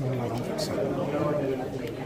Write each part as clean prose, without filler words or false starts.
I don't think so.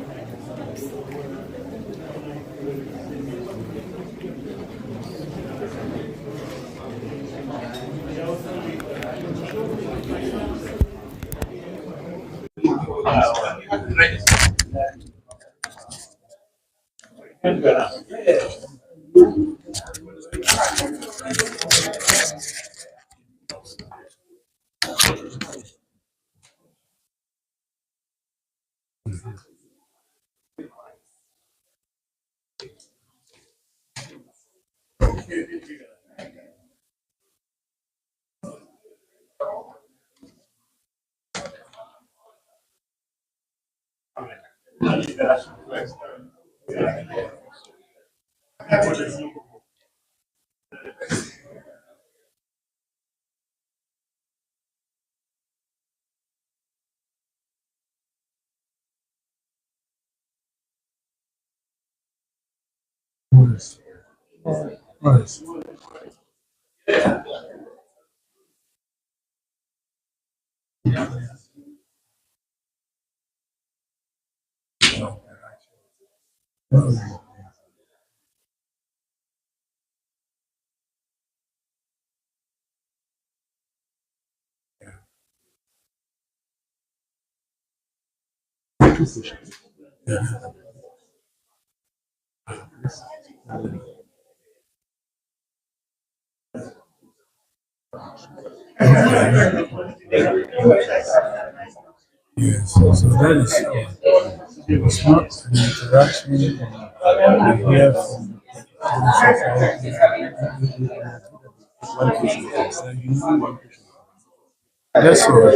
Nice. Nice. Yes, so that is it's not an interaction you hear from one patient. So you know one patient. That's all.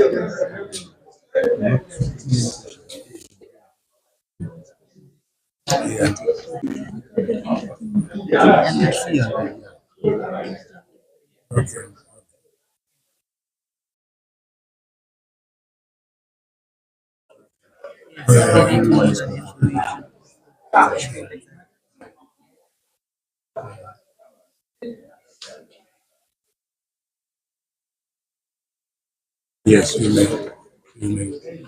Yeah. Okay. Yes, you may. You may.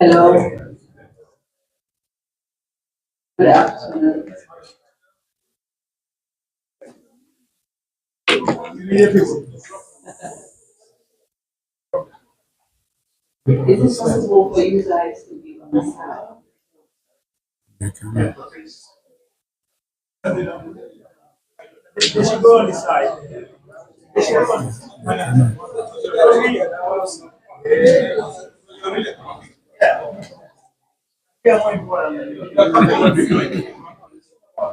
Hello, good afternoon. Is it possible for you guys to be on the side? You can.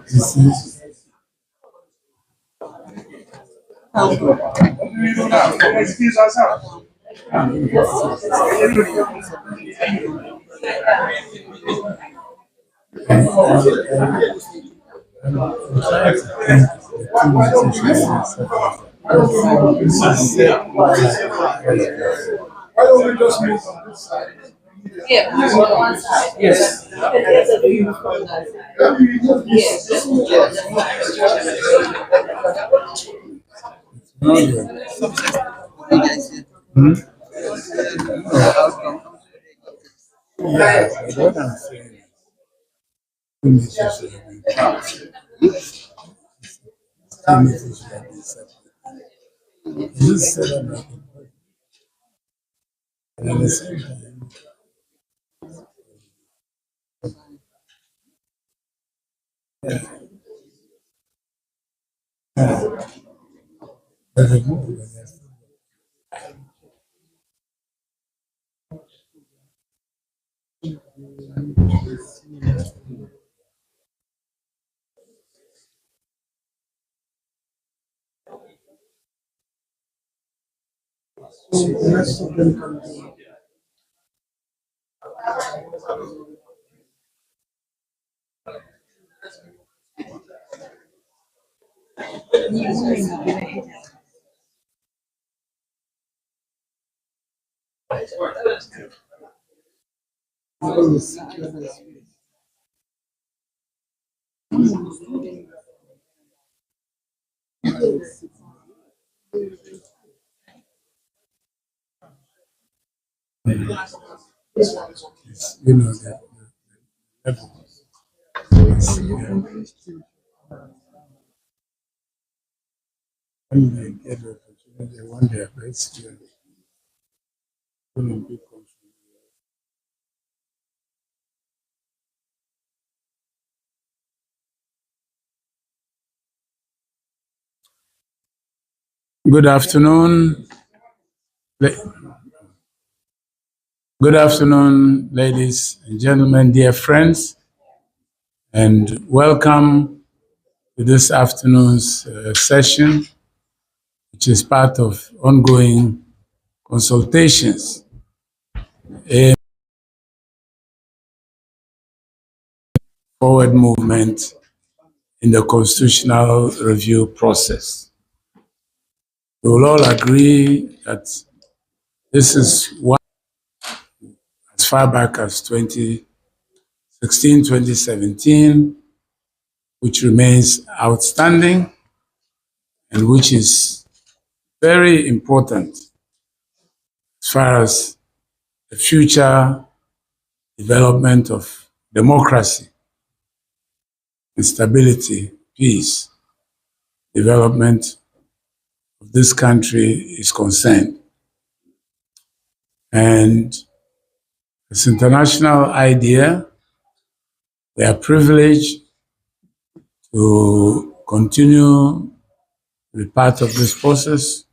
You see, I'm trying to think the two musicians this is why don't we just move on this side? Yeah, please on one side. Yes. There's a view from that side. Yes. No, hmm? Yeah, but what I'm saying is, two musicians have been two musicians have been separate. Just set up like a and at the same time, yeah, there's a move and there's So the rest of them can be. It's, the level. It's, when they get the opportunity, they want their best to Olympic country. Good afternoon. Good afternoon, ladies and gentlemen, dear friends, and welcome to this afternoon's session, which is part of ongoing consultations in forward movement in the constitutional review process. We will all agree that this is one as far back as 2016, 2017, which remains outstanding and which is very important as far as the future development of democracy and stability, peace, development of this country is concerned. And this international idea, we are privileged to continue to be part of this process,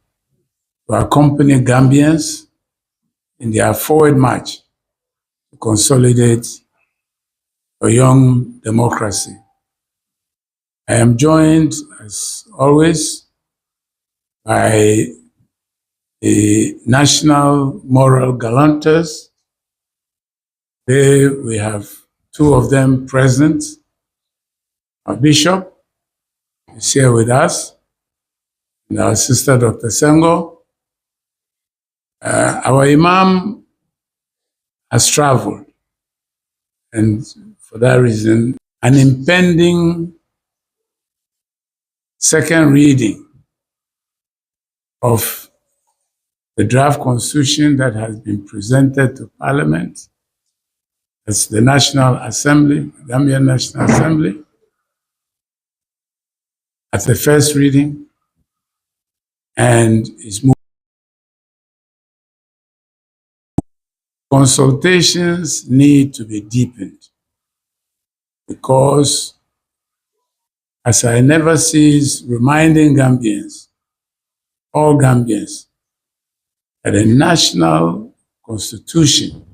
to accompany Gambians in their forward march to consolidate a young democracy. I am joined, as always, by the national moral gallanters. Today we have two of them present. Our bishop is here with us, and our sister, Dr. Sengo. Our imam has traveled, and for that reason, an impending second reading of the draft constitution that has been presented to Parliament. It's the National Assembly, Gambian National Assembly, at the first reading, and is moving. Consultations need to be deepened because, as I never cease reminding Gambians, all Gambians, that a national constitution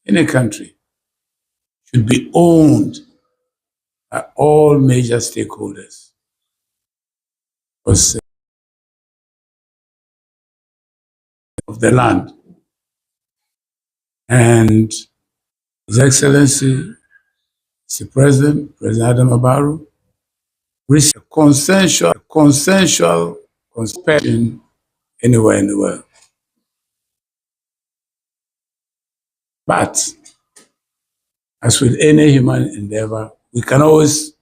in a country should be owned by all major stakeholders. Because of the land. And His Excellency, Mr. President, President Adam Abaru, reached a consensual conscription anywhere in the world. But, as with any human endeavor, we can always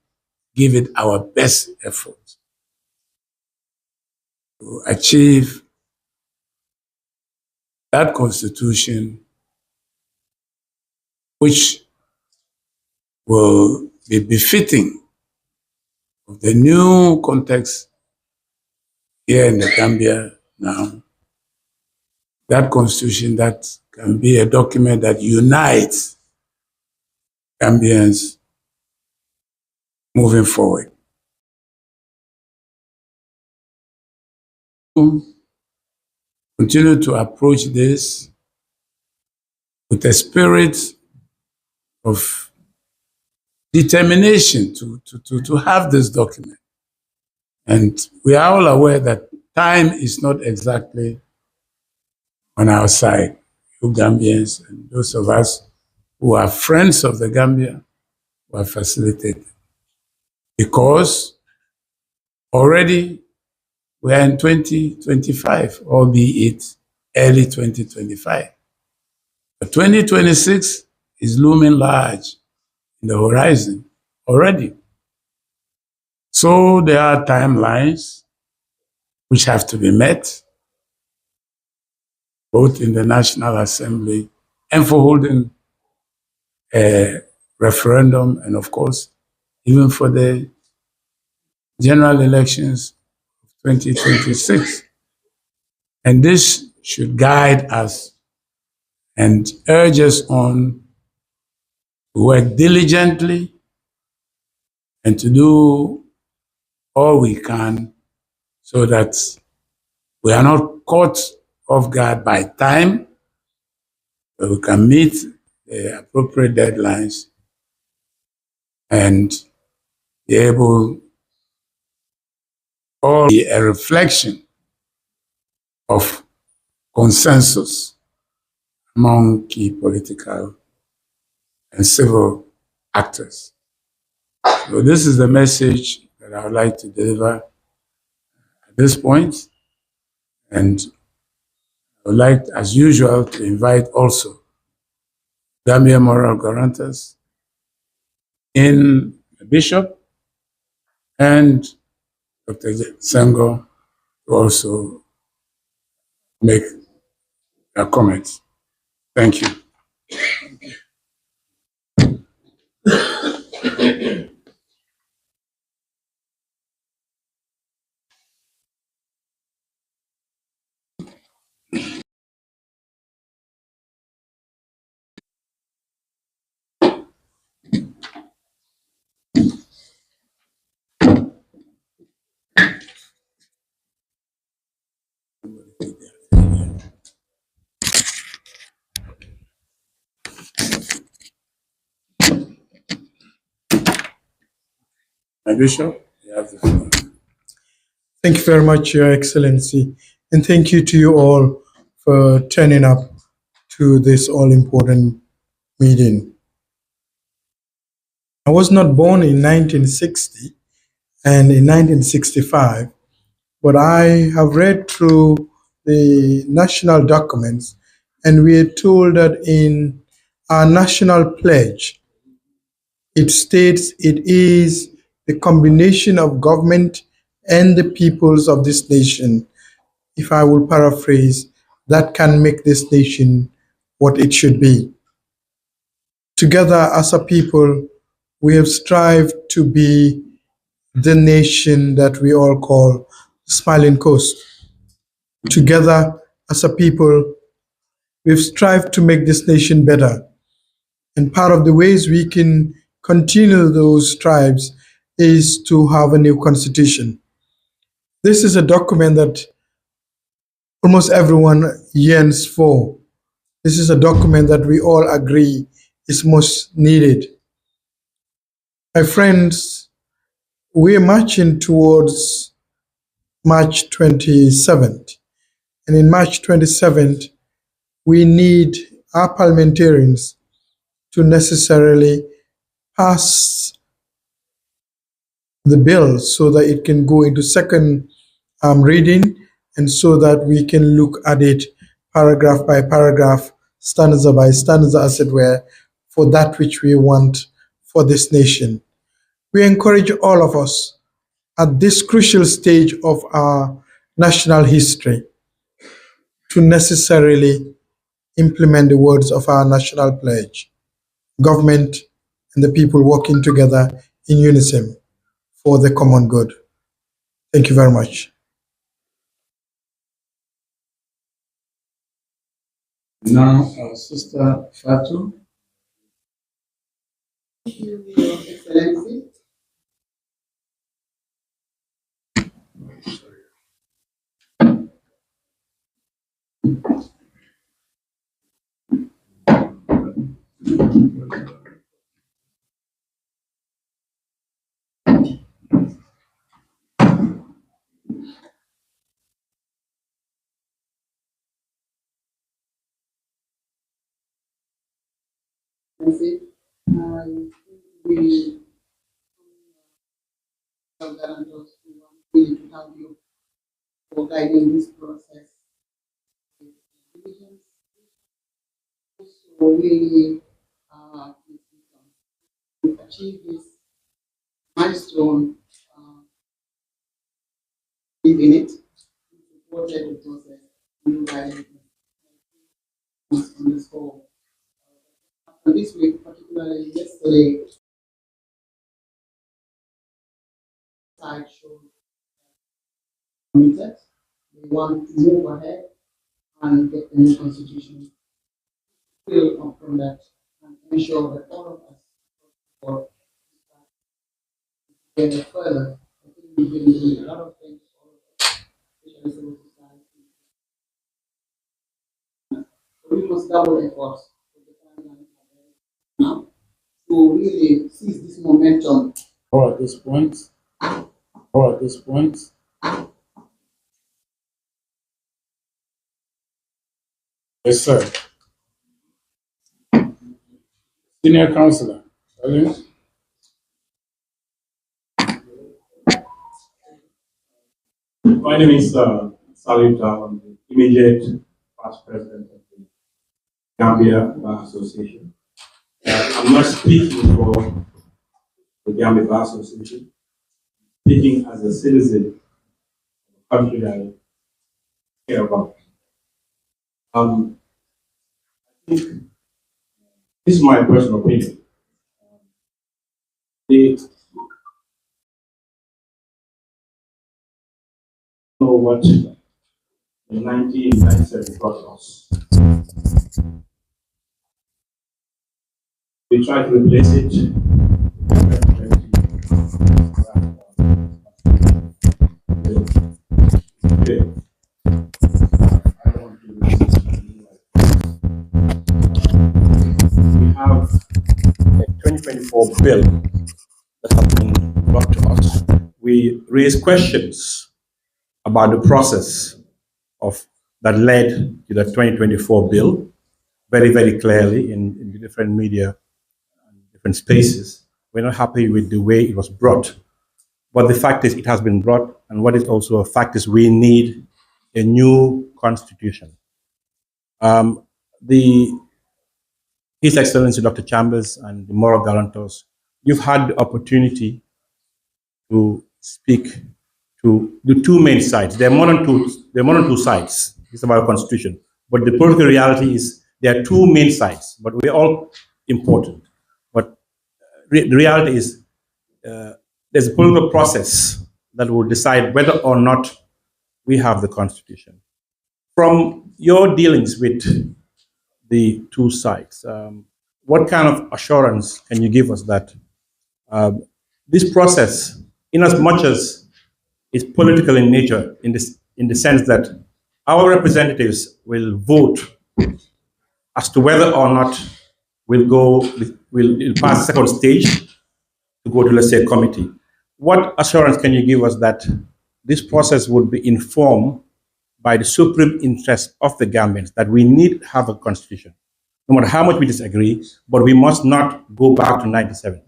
give it our best effort to achieve that constitution which will be befitting of the new context here in the Gambia now. That constitution that can be a document that unites Gambians moving forward. Continue to approach this with a spirit of determination to have this document. And we are all aware that time is not exactly on our side, you Gambians and those of us who are friends of the Gambia who have facilitated. Because already we are in 2025, albeit early 2025. But 2026 is looming large in the horizon already. So there are timelines which have to be met, both in the National Assembly and for holding a referendum, and of course, even for the general elections of 2026. And this should guide us and urge us on to work diligently and to do all we can so that we are not caught off guard by time, but we can meet the appropriate deadlines and be able or be a reflection of consensus among key political and civil actors. So this is the message that I would like to deliver at this point, and I would like, as usual, to invite also Gambia moral guarantors in the Bishop and Dr. Sengo to also make a comment. Thank you. My Bishop, you have the floor. Thank you very much, Your Excellency, and thank you to you all for turning up to this all-important meeting. I was not born in 1960 and in 1965, but I have read through the national documents, and we are told that in our national pledge, it states it is the combination of government and the peoples of this nation, if I will paraphrase, that can make this nation what it should be. Together as a people, we have strived to be the nation that we all call Smiling Coast. Together as a people, we've strived to make this nation better. And part of the ways we can continue those strives is to have a new constitution. This is a document that almost everyone yearns for. This is a document that we all agree is most needed. My friends, we're marching towards March 27th. And in March 27th, we need our parliamentarians to necessarily pass the bill so that it can go into second reading, and so that we can look at it paragraph by paragraph, stanza by stanza, as it were, for that which we want for this nation. We encourage all of us at this crucial stage of our national history to necessarily implement the words of our national pledge: government and the people working together in unison for the common good. Thank you very much. Now, our sister Fatu. Thank you, Your Excellency. And we guarantors who want really to help you for guiding this process. Diligence also really to achieve this milestone, live in it, supported the process, you guided us on this whole. And this week, particularly yesterday, side showed committed. They want to move ahead and get the new constitution built upon that and ensure that all of us work together further. I think we've been doing a lot of things, all of us, especially civil society. So we must double efforts with the timeline now to really seize this momentum. Or at this point, or at this point, yes, sir. Senior Councillor. My name is Salim Dar. I'm the immediate past president of the Gambia Bar Association. I'm not speaking for the Gambia Bar Association, speaking as a citizen of the country I care about. I think this is my personal opinion. They know what the 1997 brought us. We try to replace it. We have a 2024 bill that has been brought to us. We raise questions about the process of that led to the 2024 bill very, very clearly in the different media and different spaces. We're not happy with the way it was brought. But the fact is, it has been brought, and what is also a fact is we need a new constitution. The His Excellency Dr. Chambers and the moral guarantors, you've had the opportunity to speak to the two main sides. There are more than two sides. It's about a constitution. But the political reality is there are two main sides, but we're all important. But the reality is there's a political process that will decide whether or not we have the constitution. From your dealings with the two sides, what kind of assurance can you give us that this process, in as much as it's political in nature, in the sense that our representatives will vote as to whether or not will pass the second stage to go to, let's say, a committee. What assurance can you give us that this process would be informed by the supreme interest of the Gambians, that we need to have a constitution, no matter how much we disagree, but we must not go back to 97.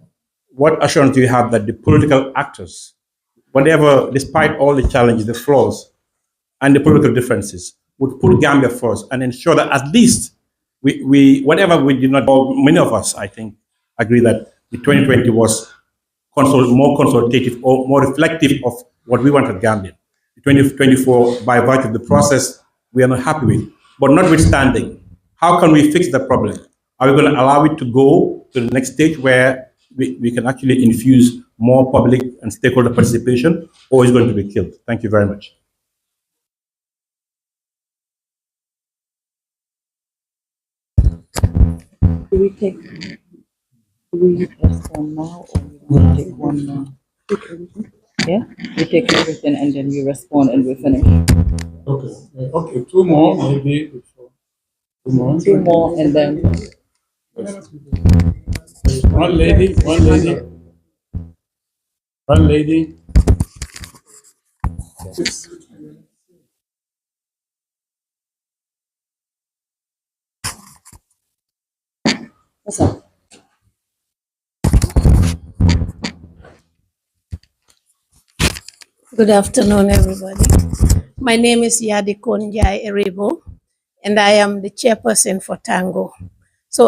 What assurance do you have that the political actors, whatever, despite all the challenges, the flaws, and the political differences, would put Gambia first and ensure that at least whatever we did not, or many of us, I think, agree that the 2020 was more consultative or more reflective of what we wanted Gambia. The 2024, by virtue of the process, we are not happy with. But notwithstanding, how can we fix the problem? Are we going to allow it to go to the next stage where we can actually infuse more public and stakeholder participation, or is it going to be killed? Thank you very much. Do we respond now or we take one more? Yeah? We take everything and then we respond and we finish. Okay. Okay, two more maybe before. Two more. Two more and then Yes. One lady, one lady. One lady. what's up? Good afternoon, everybody. My name is Yadi Konjai Eribo, and I am the chairperson for Tango. So,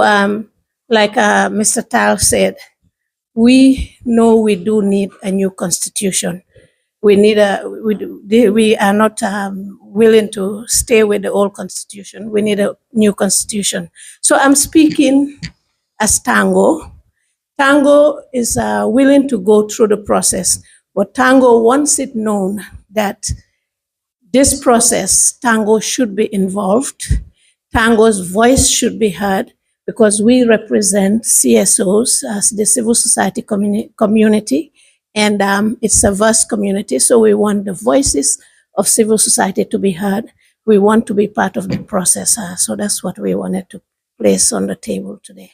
like Mr. Tal said, we know we do need a new constitution. We are not willing to stay with the old constitution. We need a new constitution. So I'm speaking as Tango. Tango is willing to go through the process, but Tango wants it known that this process, Tango should be involved. Tango's voice should be heard because we represent CSOs as the civil society community, and it's a vast community. So we want the voices of civil society to be heard. We want to be part of the process. So that's what we wanted to place on the table today.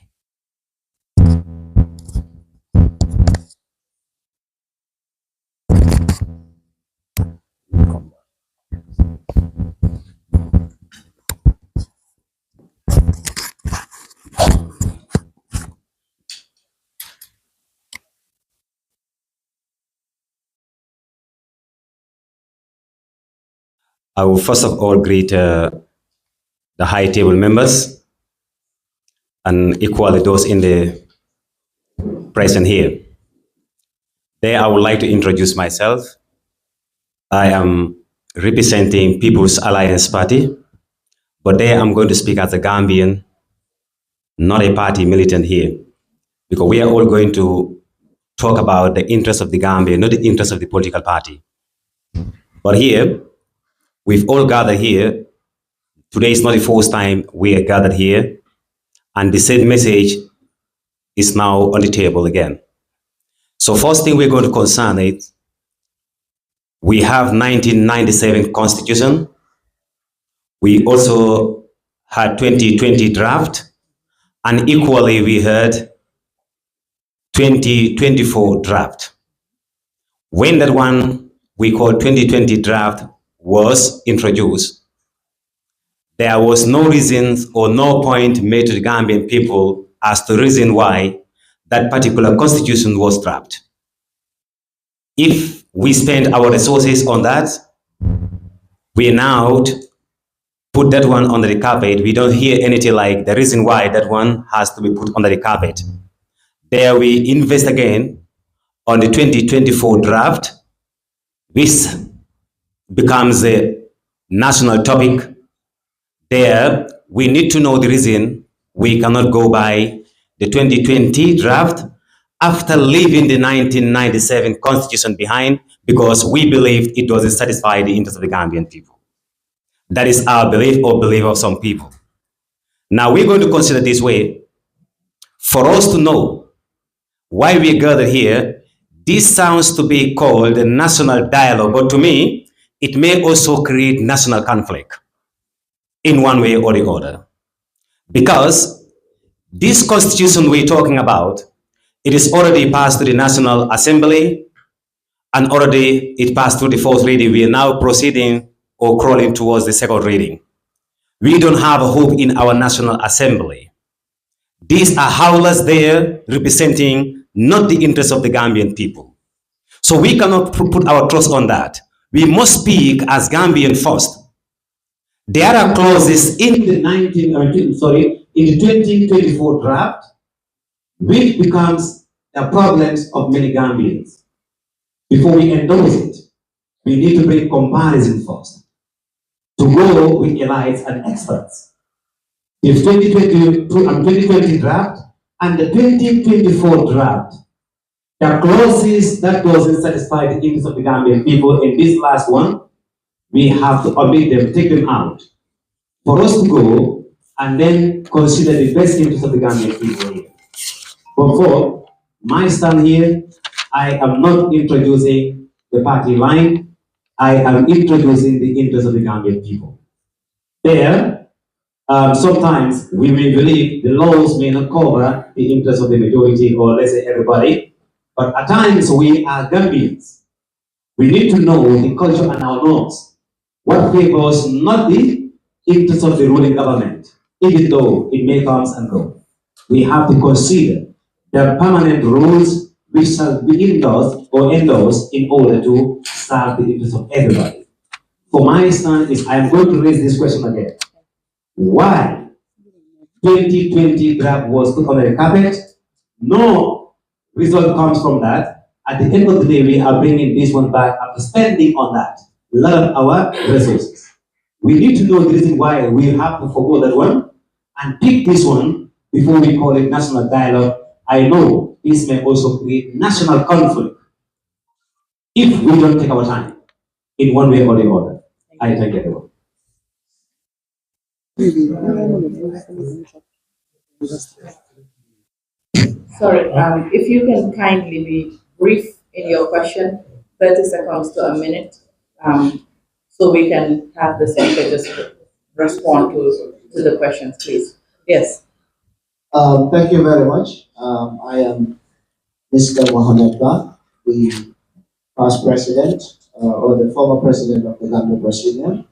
I will first of all greet the high table members and equally those in the present here. There, I would like to introduce myself. I am representing People's Alliance Party, but there I'm going to speak as a Gambian, not a party militant here, because we are all going to talk about the interests of the Gambia, not the interests of the political party. But here, we've all gathered here. Today is not the first time we are gathered here, and the same message is now on the table again. So first thing we're going to concern it, we have 1997 Constitution. We also had 2020 draft, and equally we had 2024 draft. When that one we call 2020 draft was introduced, there was no reasons or no point made to the Gambian people as to the reason why that particular constitution was dropped. If we spend our resources on that, we now put that one under the carpet. We don't hear anything like the reason why that one has to be put under the carpet. There we invest again on the 2024 draft, which becomes a national topic. There we need to know the reason we cannot go by the 2020 draft after leaving the 1997 Constitution behind, because we believed it doesn't satisfy the interests of the Gambian people. That is our belief or belief of some people. Now we're going to consider this way. For us to know why we gathered here, this sounds to be called a national dialogue, but to me, it may also create national conflict in one way or the other. Because this constitution we're talking about, it is already passed to the National Assembly, and already it passed through the first reading. We are now proceeding or crawling towards the second reading. We don't have a hope in our National Assembly. These are howlers there representing not the interests of the Gambian people. So we cannot put our trust on that. We must speak as Gambian first. There are clauses in the 2024 draft which becomes a problem of many Gambians. Before we endorse it, we need to bring comparison first, to go with elites and experts. The 2020 draft and the 2024 draft, the clauses that doesn't satisfy the interests of the Gambian people in this last one, we have to omit them, take them out, for us to go and then consider the best interests of the Gambian people here. But for my stand here, I am not introducing the party line. I am introducing the interests of the Gambian people. There, sometimes we may believe the laws may not cover the interests of the majority or let's say everybody, but at times we are Gambians. We need to know the culture and our norms. What favors not the interests of the ruling government, even though it may come and go. We have to consider the permanent rules which shall be endorsed in order to serve the interest of everybody. For my stand is I'm going to raise this question again. Why 2020 draft was put on the carpet? No result comes from that. At the end of the day, we are bringing this one back after spending on that a lot of our resources. We need to know the reason why we have to forgo that one and pick this one before we call it national dialogue. I know this may also create national conflict if we don't take our time in one way or the other. I thank everyone. Sorry, if you can kindly be brief in your question, 30 seconds to a minute, so we can have the speaker just respond to the questions, please. Yes. Thank you very much. I am Mr. Mohammed Ba, the past president or the former president of the Democracy and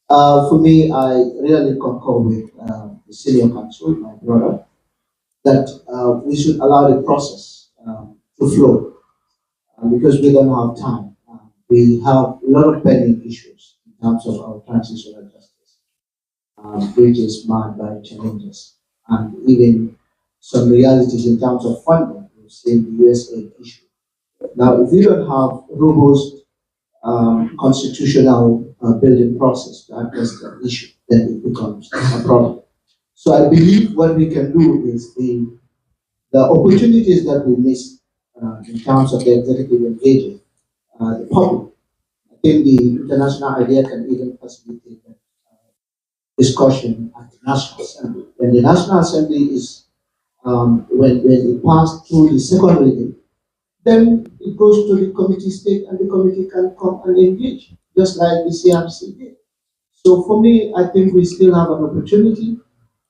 Electoral Assistance. For me, I really concur with the senior counsel, my brother, that we should allow the process to flow because we don't have time. We have a lot of pending issues in terms of our transitional justice, which is marked by challenges and even some realities in terms of funding. We've seen the USA issue. Now, if you don't have robust constitutional building process to address the issue, then it becomes a problem. So I believe what we can do is the opportunities that we miss in terms of the executive engaging the public. I think the international idea can even facilitate that discussion at the National Assembly. When the National Assembly is when it passed through the second reading, then it goes to the committee state and the committee can come and engage, just like the CRC did. So for me, I think we still have an opportunity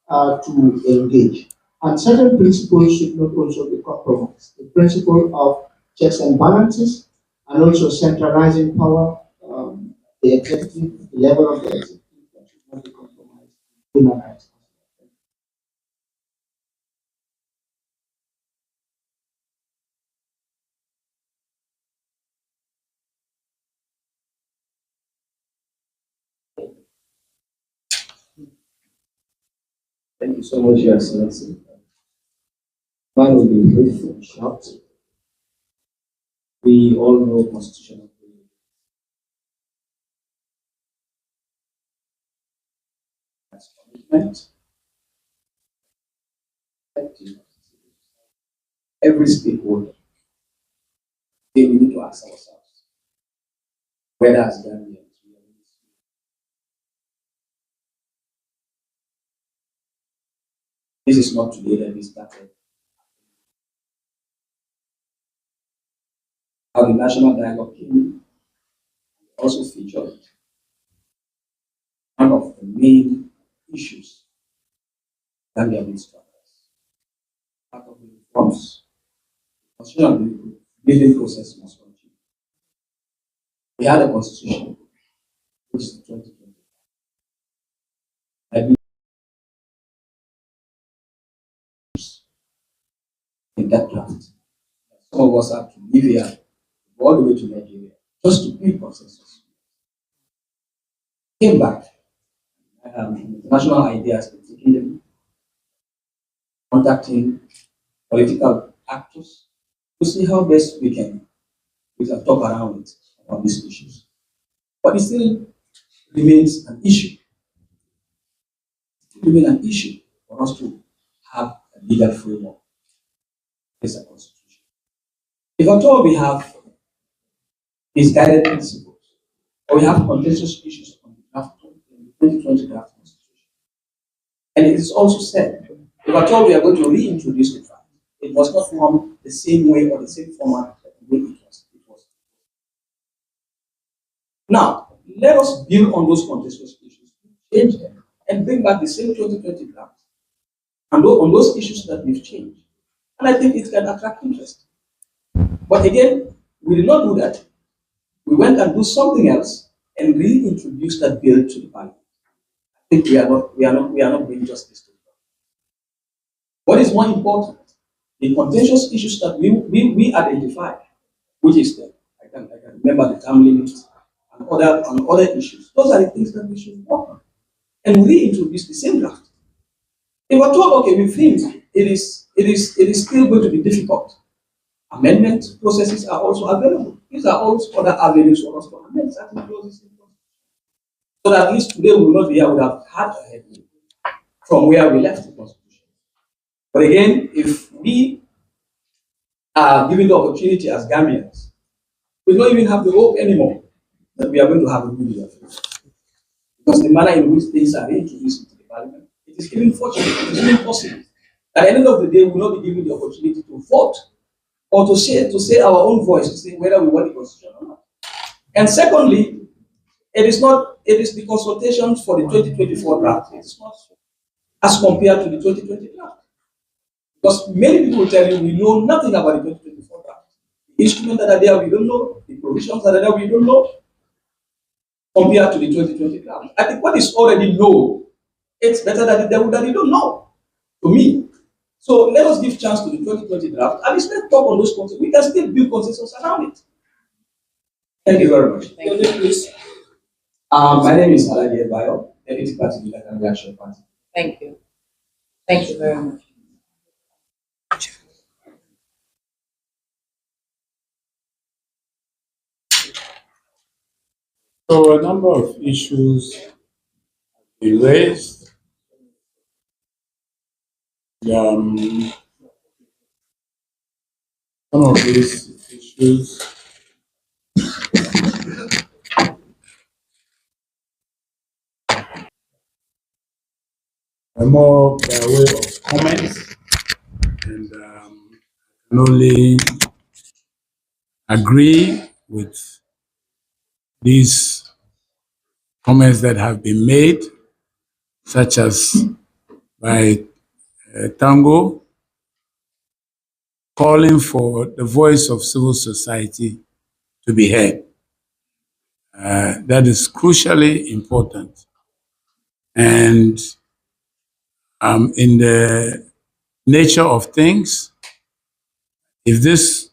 to engage. And certain principles should not also be compromised. The principle of checks and balances, and also centralizing power, the executive, the level of the executive, that should not be compromised. Human rights. Thank you so much, Your Excellency. Mine will be brief and short. We all know constitutional commitment. Every stakeholder, we need to ask ourselves, whether as Gambians, this is not today that we started. How the national dialogue came in, also featured one of the main issues that we have been struck as. Part of the reforms, the constitutional building process must continue. We had a constitution, which is 2020. I believe in that draft. Some of us have to live here, all the way to Nigeria, just to build consensus. Came back, international ideas, taking them, contacting political actors to see how best we can talk around it about these issues. But it still remains an issue. It remains an issue for us to have a legal framework. It's a constitution. If at all we have misguided principles, or we have contentious issues on the draft, in the 2020 draft constitution, and it is also said, if at all we are going to reintroduce the draft, it must not form the same way or the same format that the way it was. Now, let us build on those contentious issues, change them, and bring back the same 2020 draft, and on those issues that we've changed. And I think it can attract interest. But again, we did not do that. We went and do something else and reintroduced that bill to the parliament. I think we are not doing justice to it. What is more important? The contentious issues that we identified, which is the can remember the term limits and other issues. Those are the things that we should work on and reintroduce the same draft. If we're told, okay, we think it is still going to be difficult, amendment processes are also available. These are also other avenues for us to amend certain clauses in the Constitution. So that at least today we will not be here, we would have had a headwind from where we left the Constitution. But again, if we are given the opportunity as Gambians, we don't even have the hope anymore that we are going to have a good year. Because the manner in which things are introduced into the parliament, it is even fortunate, it is even possible. At the end of the day, we will not be given the opportunity to vote or to say our own voice, to say whether we want the constitution or not. And secondly, it is the consultations for the 2024 draft. It is not as compared to the 2020 draft. Because many people will tell you we know nothing about the 2024 draft. The instruments that are there, we don't know. The provisions that are there, we don't know. Compared to the 2020 draft. I think what is already known, it's better than the devil that you don't know, to me. So let us give chance to the 2020 draft. At least let's talk on those concepts. We can still build consensus around it. Thank you very much. Thank you. Please. My name is Alaji Bayo, Deputy Party Leader and Reaction Party. Thank you. Thank you very much. So a number of issues have been raised. Some of these issues are more by way of comments, and I can only agree with these comments that have been made, such as by Tango, calling for the voice of civil society to be heard. That is crucially important. And in the nature of things, if this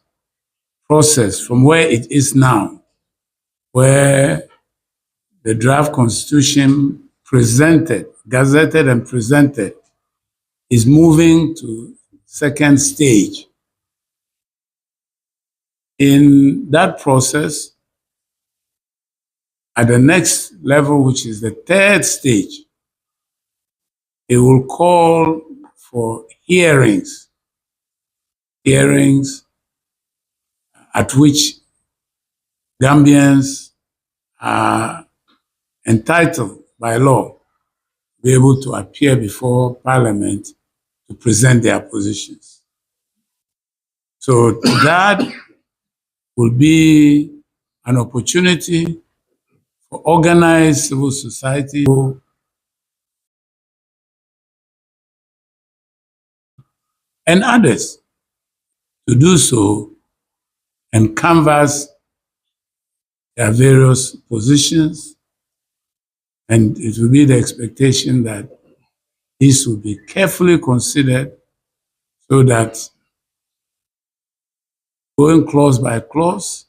process from where it is now, where the draft constitution presented, gazetted and presented, is moving to second stage. In that process, at the next level, which is the third stage, it will call for hearings at which Gambians are entitled by law to be able to appear before Parliament to present their positions. So that will be an opportunity for organized civil society and others to do so and canvass their various positions. And it will be the expectation that this will be carefully considered so that going clause by clause,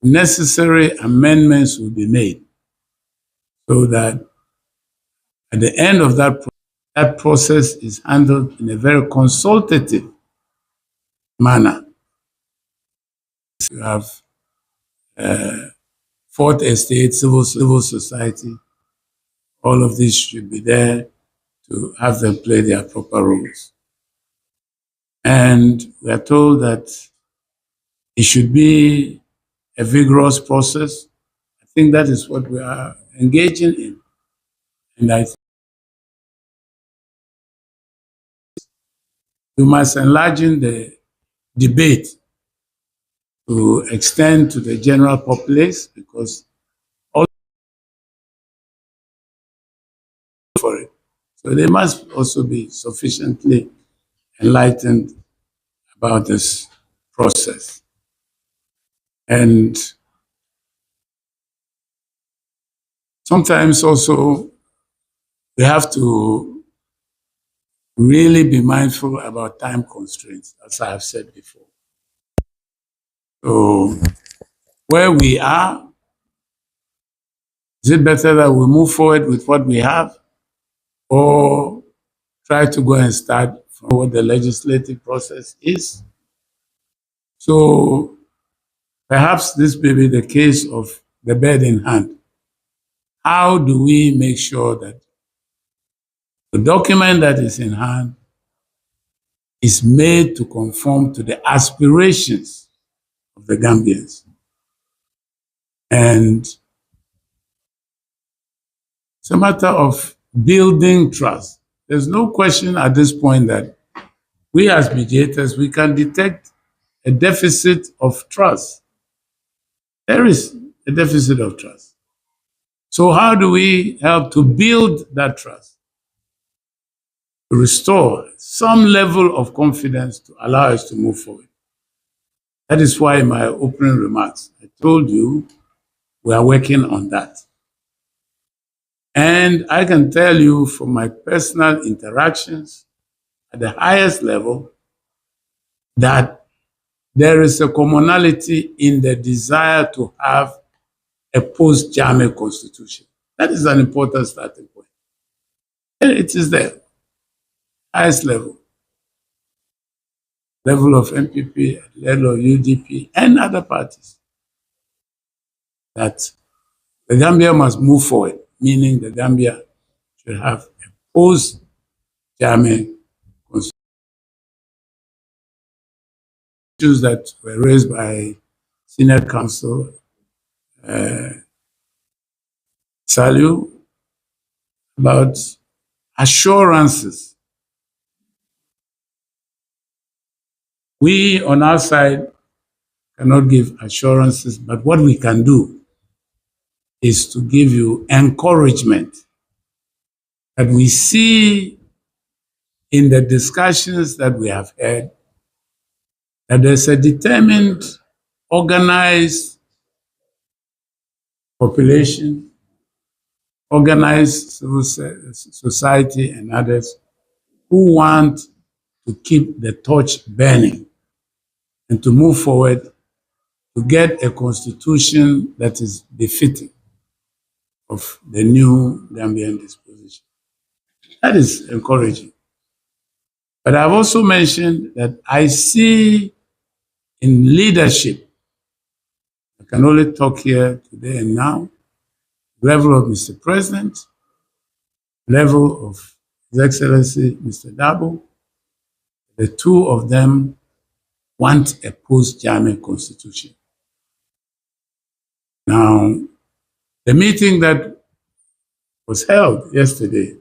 necessary amendments will be made so that at the end of that process is handled in a very consultative manner. You have fourth estate, civil society, all of this should be there to have them play their proper roles. And we are told that it should be a vigorous process. I think that is what we are engaging in. And I think we must enlarge the debate to extend to the general populace, because all for it. So they must also be sufficiently enlightened about this process. And sometimes also we have to really be mindful about time constraints, as I have said before. So where we are? Is it better that we move forward with what we have, or try to go and start from what the legislative process is? So perhaps this may be the case of the bird in hand. How do we make sure that the document that is in hand is made to conform to the aspirations of the Gambians? And it's a matter of building trust. There's no question at this point that we as mediators, we can detect a deficit of trust. There is a deficit of trust. So how do we help to build that trust? To restore some level of confidence to allow us to move forward. That is why in my opening remarks, I told you we are working on that. And I can tell you from my personal interactions at the highest level that there is a commonality in the desire to have a post-Jammeh constitution. That is an important starting point. And it is there, highest level of MPP, level of UDP, and other parties, that the Gambia must move forward, meaning the Gambia should have a post-Jammeh constitution. Issues that were raised by Senior Counsel Saliu about assurances. We on our side cannot give assurances, but what we can do is to give you encouragement that we see in the discussions that we have had that there's a determined, organized population, organized civil society and others who want to keep the torch burning and to move forward to get a constitution that is befitting of the new Gambian disposition. That is encouraging. But I've also mentioned that I see in leadership, I can only talk here today and now, level of Mr. President, level of His Excellency Mr. Dabo, the two of them want a post-Jammeh constitution. Now, the meeting that was held yesterday,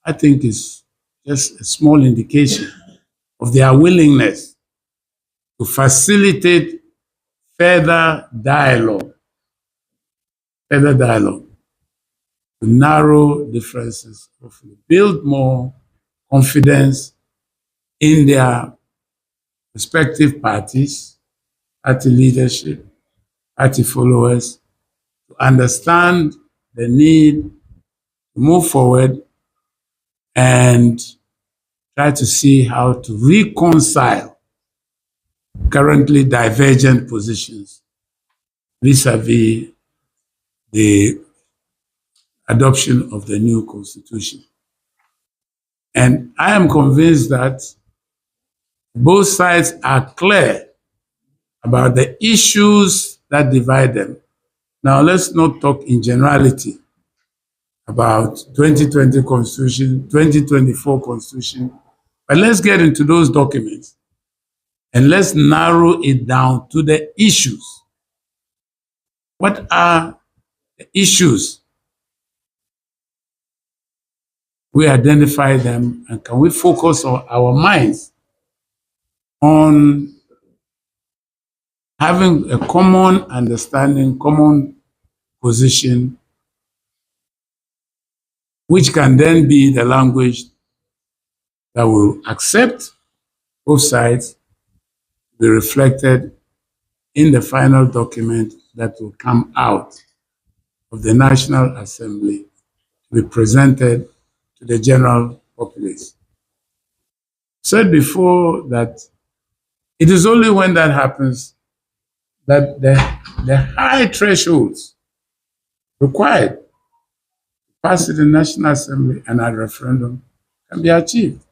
I think is just a small indication of their willingness to facilitate further dialogue, to narrow differences, hopefully build more confidence in their respective parties, party leadership, party followers, to understand the need to move forward and try to see how to reconcile currently divergent positions vis-a-vis the adoption of the new constitution. And I am convinced that both sides are clear about the issues that divide them. Now, let's not talk in generality about 2020 constitution, 2024 constitution, but let's get into those documents and let's narrow it down to the issues. What are the issues? We identify them, and can we focus our minds on having a common understanding, common position, which can then be the language that will accept both sides, be reflected in the final document that will come out of the National Assembly to be presented to the general populace. Said before that it is only when that happens that the high thresholds required to pass in the National Assembly and a referendum can be achieved.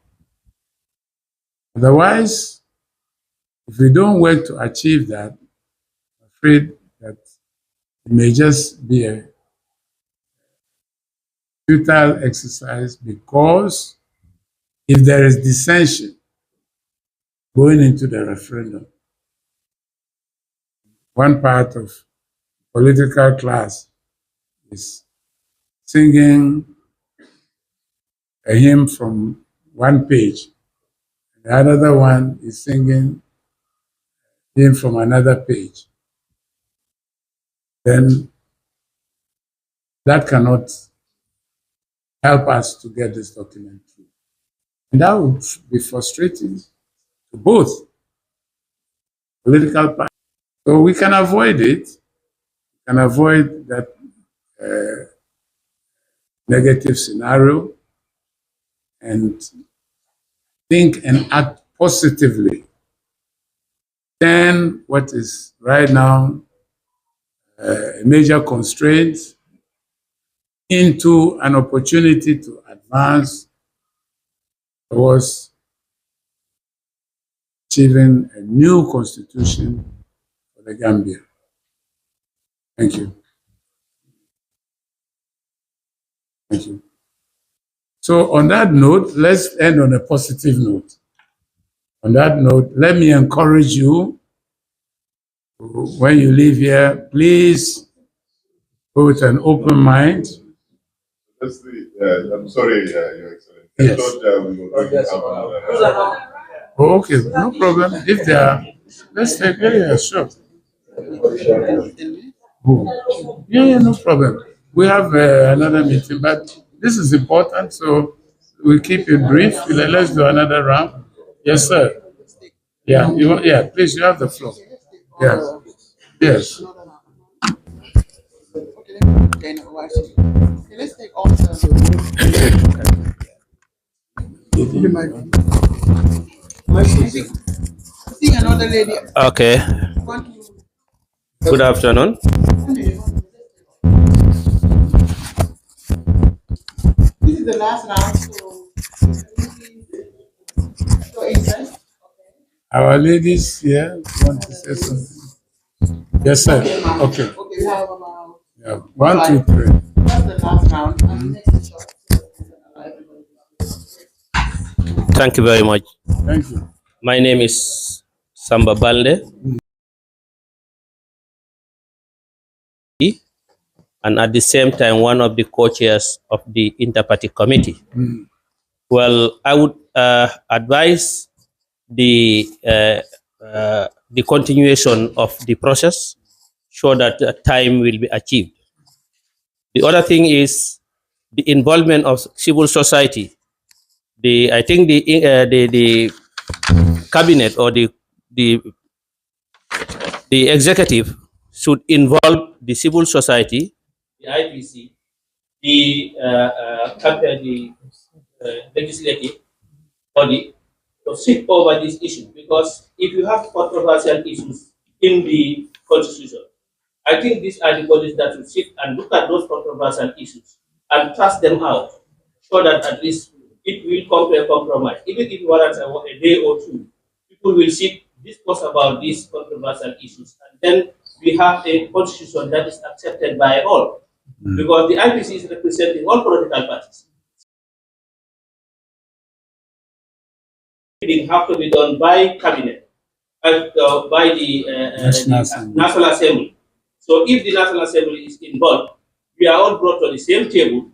Otherwise, if we don't work to achieve that, I'm afraid that it may just be a futile exercise, because if there is dissension going into the referendum, one part of political class is singing a hymn from one page, and the other one is singing a hymn from another page, then that cannot help us to get this document through. And that would be frustrating to both political parties. So we can avoid it, can avoid that negative scenario, and think and act positively. Turn what is right now a major constraint into an opportunity to advance towards achieving a new constitution for the Gambia. Thank you. Thank you. So on that note, let's end on a positive note. On that note, let me encourage you, when you leave here, please go with an open mind. I'm sorry, Your Excellency. Yes. I thought we were going to have another. Oh, okay, no problem. If there are, let's take, yeah, sure. Oh, yeah, no problem. We have another meeting, but this is important, so we'll keep it brief. Let's do another round. Yes, sir. Yeah, yeah, please, you have the floor. Yes. Yes. Okay, let's take all the. I think another lady. Okay. Good afternoon. This is the last round, so your interest. Our ladies here want to say something. Yes, sir. Okay. Okay, we have about. Yeah. 1, 2, 3. That's the last round. And next is short. Thank you very much. Thank you. My name is Samba Balde, and at the same time, one of the co-chairs of the Interparty Committee. Well, I would advise the continuation of the process so that time will be achieved. The other thing is the involvement of civil society. I think the cabinet or the executive should involve the civil society, the IPC, the legislative body to sit over these issues. Because if you have controversial issues in the constitution, I think these are the bodies that will sit and look at those controversial issues and trust them out, so that at least it will come to a compromise. Even if it warrants a day or two, people will sit, discuss about these controversial issues, and then we have a constitution that is accepted by all. Because the IPC is representing all political parties. It have to be done by cabinet, by the National Assembly. So if the National Assembly is involved, we are all brought to the same table,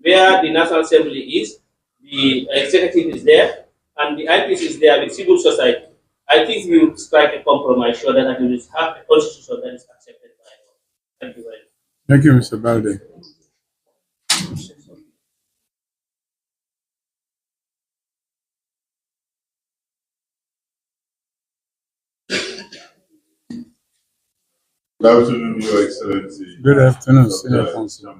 where the National Assembly is, the executive is there, and the IPC is there with civil society. I think we will strike a compromise so that we will have a constitution that is accepted by all. Thank you very much. Thank you, Mr. Balde. Good afternoon, Your Excellency. Good afternoon, Senior Counsel.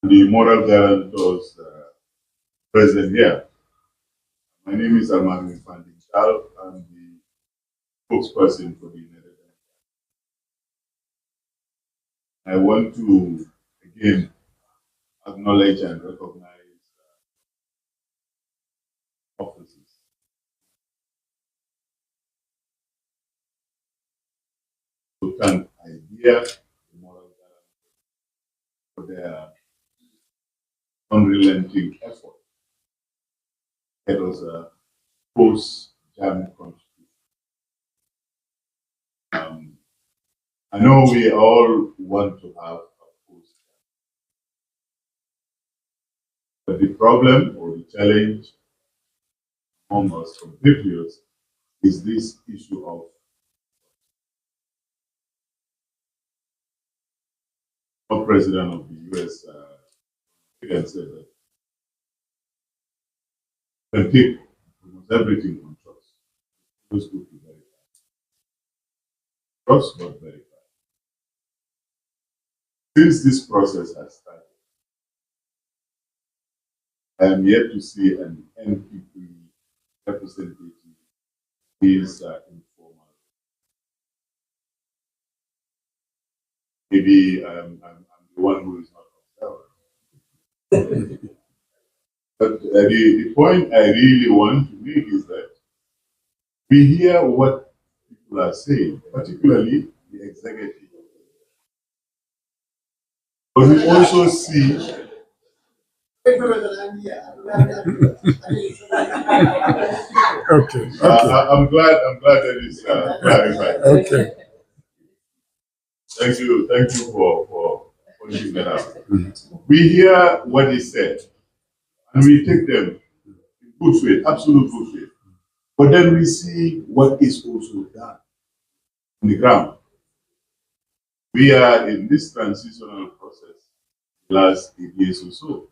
The moral guarantors present here. My name is Armando Chal. I'm the spokesperson for the United Nations. I want to again acknowledge and recognize offices. To thank IDEA, the Moral Guarantee, for their unrelenting effort. It was a post-German constitution. I know we all want to have a post, but the problem or the challenge among us compatriots is this issue of the president of the US said that when people almost everything on trust, those good to verify. Trust but verify. Since this process has started, I am yet to see an NPP representative is informal. Maybe I'm the one who is not observant. But the point I really want to make is that we hear what people are saying, particularly the executive. But we also see. Okay. I'm glad that it's clarified. Okay. Thank you for pointing that out. We hear what is said, and we take them in good faith, absolute good faith. But then we see what is also done on the ground. We are in this transitional process the last 8 years or so.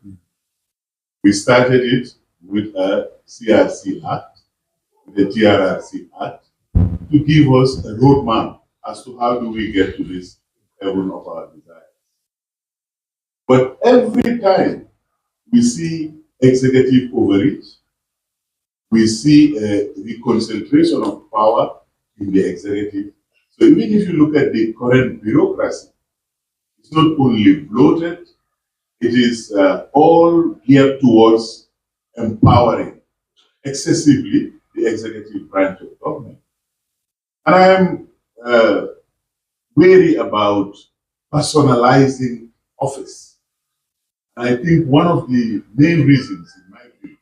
We started it with a CRC Act, the TRRC Act, to give us a roadmap as to how do we get to this heaven of our desires. But every time we see executive overreach, we see a reconcentration of power in the executive. So even if you look at the current bureaucracy, it's not only bloated, it is all geared towards empowering excessively the executive branch of government. And I am wary about personalizing office. And I think one of the main reasons, in my view,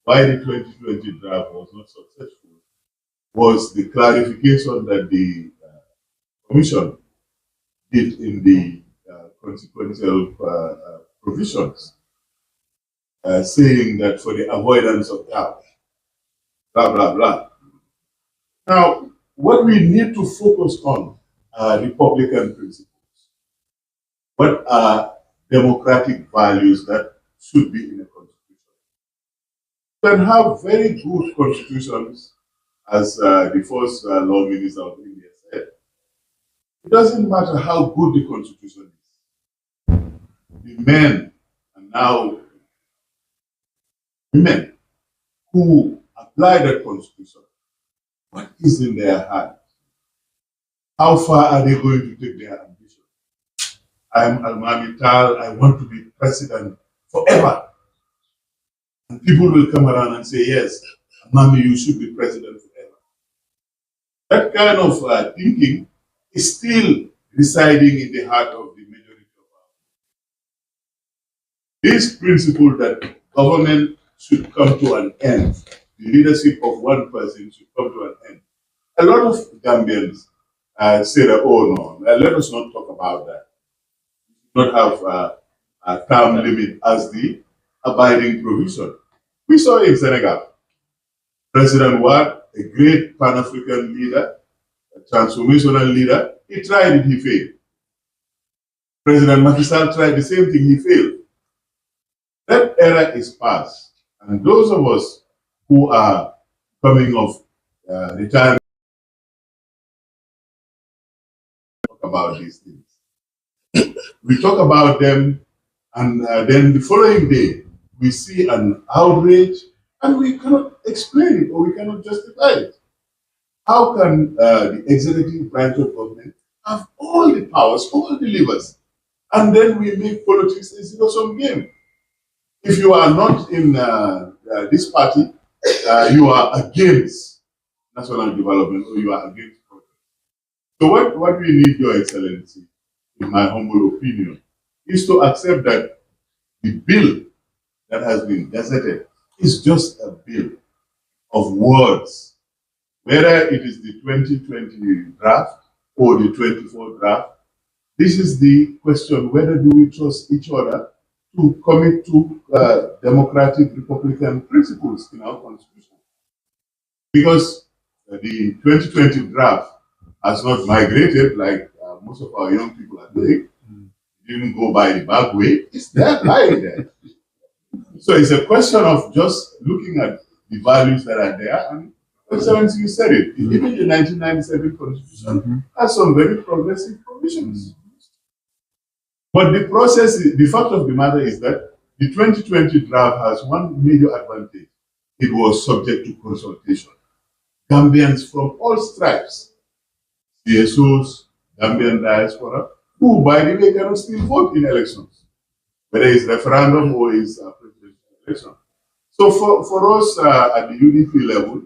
why the 2020 draft was not successful was the clarification that the Commission did in the consequential provisions, saying that for the avoidance of doubt, blah, blah, blah. Now, what we need to focus on are Republican principles. What are democratic values that should be in a constitution? You can have very good constitutions, as the first law minister of India said. It doesn't matter how good the constitution is. The men and now women who apply that constitution, what is in their heart? How far are they going to take their ambition? I'm Almami Tal, I want to be president forever. And people will come around and say, yes, Almami, you should be president forever. That kind of thinking is still residing in the heart of the majority of our people. This principle that government should come to an end, the leadership of one person should come to an end. A lot of Gambians say that, oh no, let us not talk about that. We should not have a term limit as the abiding provision. We saw in Senegal, President Wade, a great Pan-African leader, a transformational leader, he tried it, he failed. President Macky Sall tried the same thing, he failed. That era is past. And those of us who are coming off retirement talk about these things. We talk about them, and then the following day, we see an outrage, and we cannot explain it or we cannot justify it. How can the executive branch of government have all the powers, all the levers, and then we make politics a zero-sum game? If you are not in this party, you are against national development or you are against progress. So what we need, Your Excellency, in my humble opinion, is to accept that the bill that has been gazetted is just a bill of words, whether it is the 2020 draft or the 24 draft. This is the question: whether do we trust each other to commit to democratic republican principles in our constitution? Because the 2020 draft has not migrated like most of our young people are doing. It didn't go by the back way. It's there, lying there. So it's a question of just looking at the values that are there. And Excellency, you said it. Even the 1997 Constitution has some very progressive provisions. But the process, the fact of the matter is that the 2020 draft has one major advantage. It was subject to consultation. Gambians from all stripes, CSOs, Gambian diaspora, who, by the way, cannot still vote in elections, whether it's referendum or it's presidential election. So for us at the UDP level,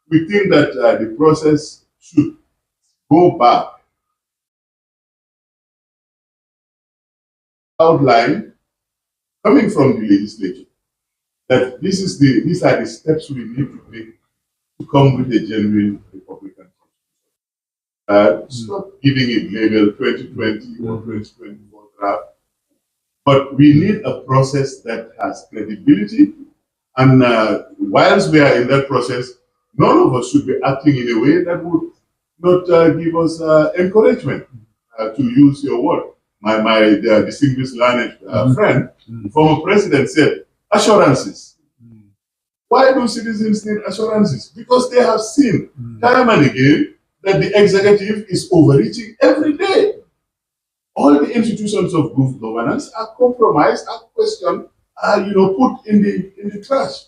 we think that the process should go back, outline coming from the legislature, that these are the steps we need to take to come with a genuine Republican Constitution. Stop giving it label 2020 or 2024 draft, but we need a process that has credibility. And whilst we are in that process, none of us should be acting in a way that would not give us encouragement, to use your word. My distinguished learned friend, former president, said, assurances. Why do citizens need assurances? Because they have seen time and again that the executive is overreaching every day. All the institutions of good governance are compromised, are questioned, are put in the trash.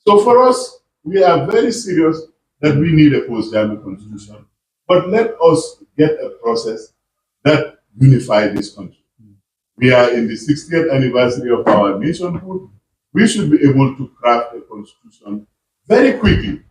So for us, we are very serious that we need a post-Jami constitution. But let us get a process that unifies this country. We are in the 60th anniversary of our nationhood. We should be able to craft a constitution very quickly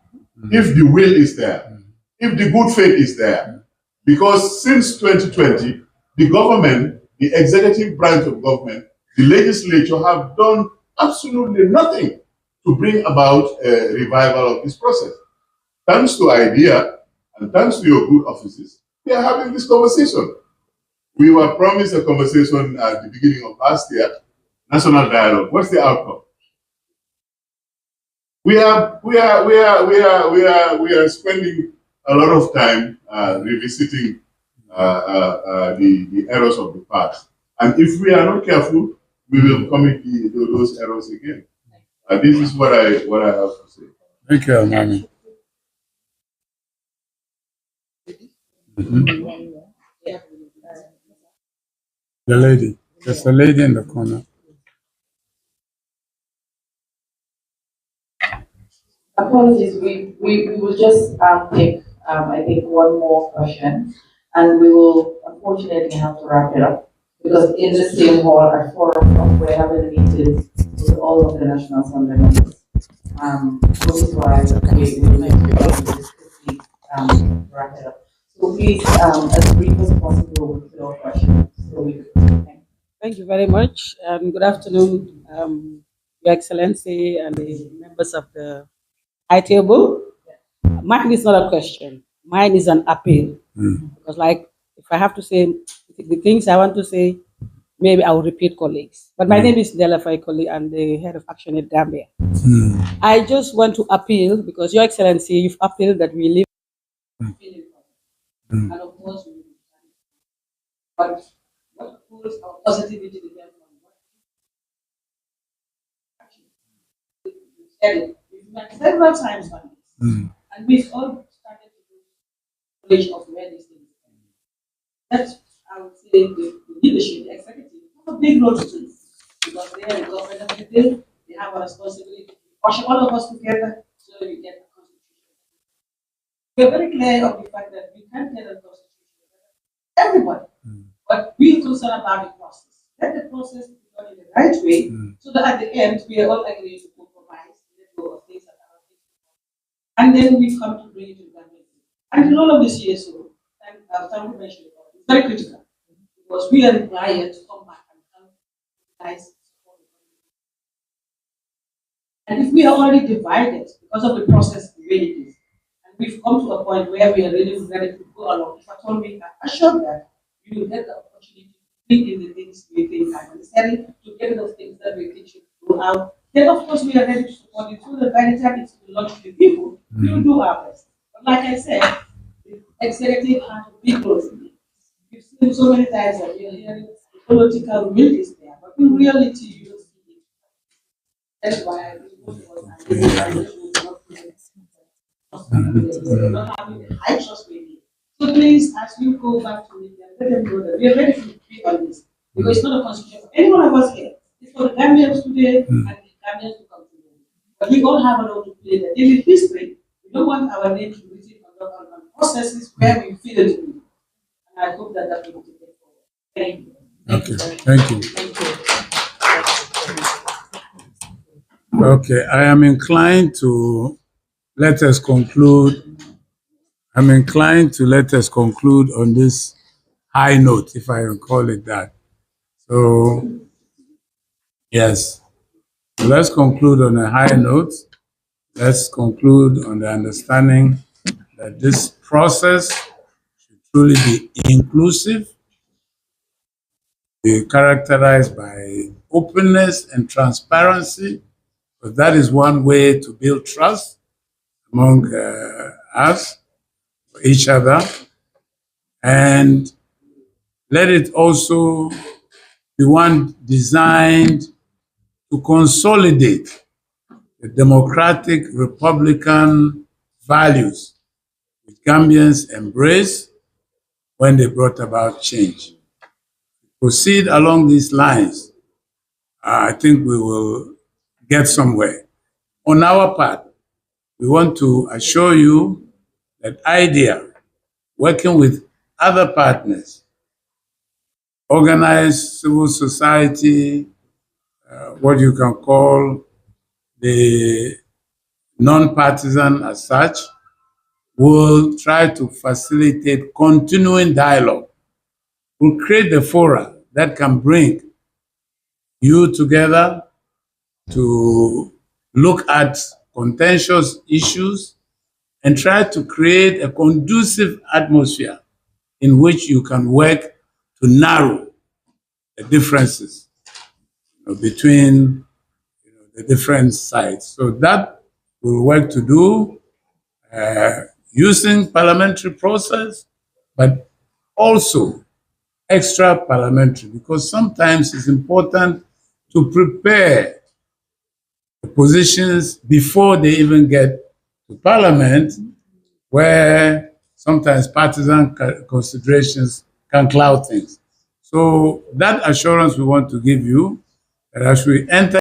if the will is there, if the good faith is there. Because since 2020, the government, the executive branch of government, the legislature have done absolutely nothing to bring about a revival of this process. Thanks to IDEA and thanks to your good offices, we are having this conversation. We were promised a conversation at the beginning of last year, national dialogue. What's the outcome? We are spending a lot of time revisiting the errors of the past, and if we are not careful, we will commit those errors again. This is what I have to say. Thank you, Mami. The lady. There's a lady in the corner. Apologies, we will just take, I think, one more question, and we will unfortunately have to wrap it up, because in the same hall at 4 o'clock, we're having meetings with all of the National Assembly members. Which is why we will make quickly wrap it up. So please, as brief as possible with your questions. So Thank you very much. Good afternoon, Your Excellency and the members of the high table. Mine is not a question. Mine is an appeal. Because, like, if I have to say the things I want to say, maybe I will repeat colleagues. But my name is Della Faikoli. I'm the head of Action Aid Gambia. I just want to appeal, because Your Excellency, you've appealed that we live. And of course, but what pulls our positivity depends on what we said it. We've met several times on this. And we've all started to do knowledge of where these things are. That's, I would say, the leadership, the executive, have a big role to do, because they are the government of the day. They have a responsibility to push all of us together so that we get a constitution. We're very clear of the fact that we can't get a constitution for everybody, but we're concerned about the process. Let the process be done in the right way, so that at the end we are all agreed to compromise, let go of things that are not things, and then we come to bring it to the government. And the role of the CSO, and Tom mentioned it, is very critical because we are required to come back and help guys. And if we are already divided because of the process the way it is, and we've come to a point where we are really ready to go along, if at all we are assured that we will get the opportunity to think in the things we think are necessary, to get those things that we think should go out, then of course we are ready to support it so that by the time it's launched to the people, we will do our best. But like I said, the executive has a big role. We've seen so many times that you're hearing the political will is there, but in reality, you don't see it. That's why I not having the high trust we need. So please, as we go back to media, let them know that we are ready to be on this. Because it's not a constitution for any one of us here. It's for the Gambians today and the Gambians to come today. But we all have a role to play there. In history, we don't want our name to be written on processes where we feel it to be. And I hope that that will be taken forward. Thank you. Thank you. Okay, I am inclined to let us conclude. I'm inclined to let us conclude on this high note, if I can call it that. So, yes, let's conclude on a high note. Let's conclude on the understanding that this process should truly be inclusive, be characterized by openness and transparency, because that is one way to build trust among us, each other, and let it also be one designed to consolidate the democratic Republican values which Gambians embraced when they brought about change. Proceed along these lines, I think we will get somewhere. On our part, we want to assure you that IDEA, working with other partners, organized civil society, what you can call the non-partisan as such, will try to facilitate continuing dialogue. We'll create the fora that can bring you together to look at contentious issues and try to create a conducive atmosphere in which you can work to narrow the differences between the different sides. So that we'll work to do using parliamentary process, but also extra parliamentary, because sometimes it's important to prepare the positions before they even get to parliament, where sometimes partisan considerations can cloud things. So that assurance we want to give you, that as we enter